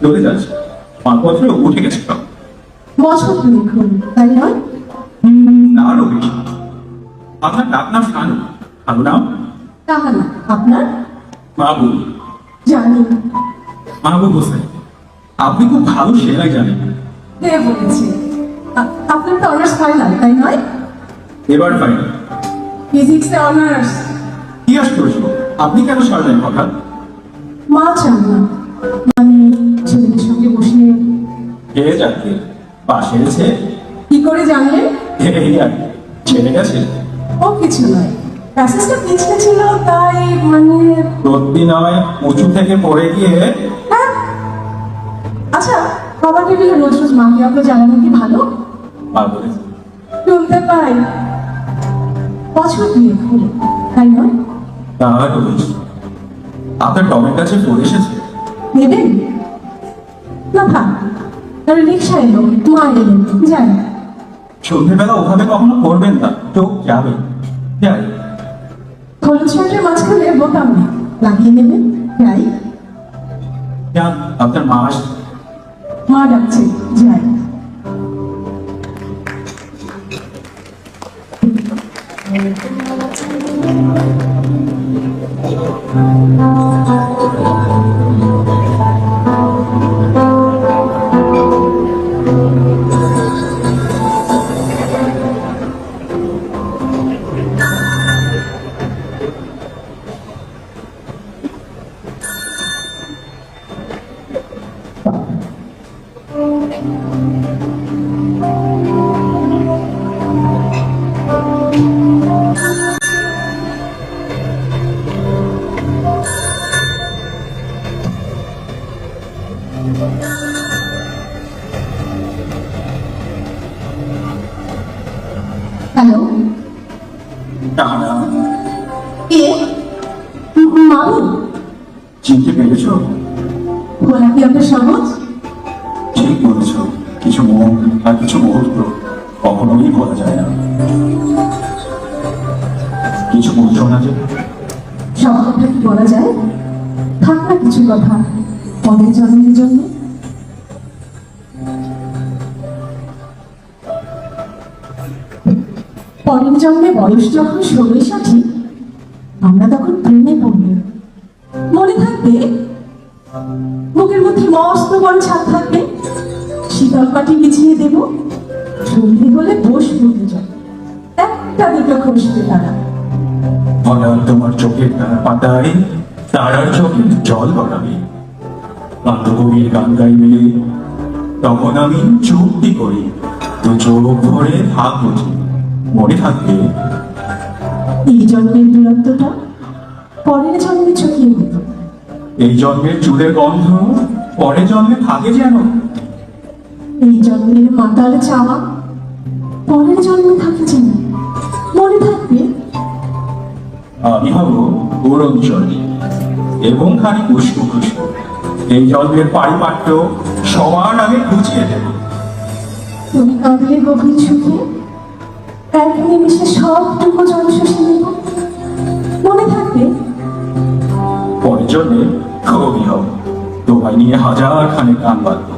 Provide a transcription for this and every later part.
চলে যাচ্ছে, মালপত্র উঠে গেছে সব। বছর দুয়েক হলো, তাই নয়? না রবি, আপনার ডাক নাম শানু, শানু নাম তাহলে আপনার? মাহবুব, জানি। মাহবুব হোসেন। আপনি খুব ভালো সেলাই জানেন। কে বলেছে? আপনার তো অনার্স ফাইনাল, তাই নয়? এবার ফাইনাল। ফিজিক্সে অনার্স। কি আশ্চর্য, আপনি কেন সারলেন হঠাৎ? মা চান না, মানে ছেলেদের সঙ্গে বসে। কে যাকে পাশে এসে কি করে জানলেন? এই আর কি, ছেড়ে গেছে। ও কিছু নয়, প্যাসেজটা পিছনে ছিল তাই, মানে। সত্যি নয়, উঁচু থেকে পড়ে গিয়ে। হ্যাঁ। আচ্ছা, খাবার টেবিলে রোজ রোজ মাকে আপনি জানানো কি ভালো? মা বলেছে। শুনতে পাই। বছর দুয়েক হলো, তাই নয়? তার বলেছে। আপনার টমের কাছে পড়ে এসেছে। নেবেন না? থাক, তাহলে রিক্সা এলো, মা এলেন, যাই। সন্ধ্যেবেলা ওভাবে কখনো করবেন না, চোখ যাবে। যাই। হলুদ শার্টের মাঝখানে বোতাম নেই, লাগিয়ে নেবেন, যাই। যান, আপনার মা আসছে। মা ডাকছে, যাই। হ্যালো, টানা কে? মামু? চিনতে পেরেছ? বলা কি আপনার সহজ? ঠিক বলেছ, কিছু মন আর কিছু মুহূর্ত কখনোই বলা যায় না। কিছু বলছো না যে? সব কথা কি বলা যায়? থাক না কিছু কথা, পরের জন্মের জন্য। পরের জন্মে বয়স যখন 16-60, আমরা তখন প্রেমে পড়ব। মনে থাকবে? বুকের মধ্যে মস্ত বড় ছাদ থাকবে, শীতল পাটি বিছিয়ে দেব, সন্ধে হলে বসবো দুজন, একটা দুটো খসবে তারা। হঠাৎ তোমার চোখের তারা পাতায় তারার চোখে জল গড়াবে, কান্তকবির গান গাইবে, তখন আমি চুক্তি করি তো চোখ ভরে থাকবো ঠিক। মনে থাকবে? এই জন্মের দূরত্বটা পরের জন্মে চোখে দিত। এই জন্মের চুলের গন্ধ পরের জন্মে থাকে যেন। এই জন্মের মাতাল চাওয়া পরের জন্মে থাকে যেন। মনে থাকবে? আমি হব অরুণচরী এবং খানি পুষ্প পুষ্প। এই জন্মের পারিপাট্য সবার আগে খুঁজিয়ে দেব। তুমি কাঁদলে গভীর সুখে, এক নিমিষে সবটুকু জল শুষে নেব। মনে থাকবে? পরের জন্মে কবি হব, তোমায় নিয়ে হাজার খানে গান বাঁধব।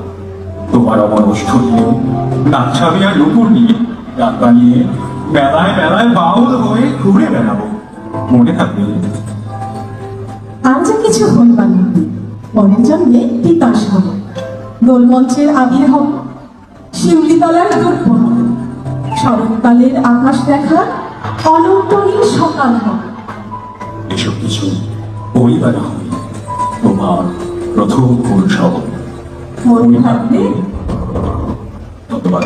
তোমার অমর অষ্টু নিয়ে নাচ্ছাবি আর নুপুর নিয়ে গান বানিয়ে মেলায় মেলায় বাউল হয়ে ঘুরে বেড়াবো। মনে থাকবে? আর যে কিছু হইবানি, পরের জন্মে তিতাস হব, গোলমঞ্চের আবির হব, শিউলিতলার দুর্গ হব, শরৎকালের আকাশ দেখার অনন্তরীণ সকাল হব। এসব কিছু পরিবারে হবে তোমার প্রথম পুরুষ হব। মনে থাকবে? ধন্যবাদ।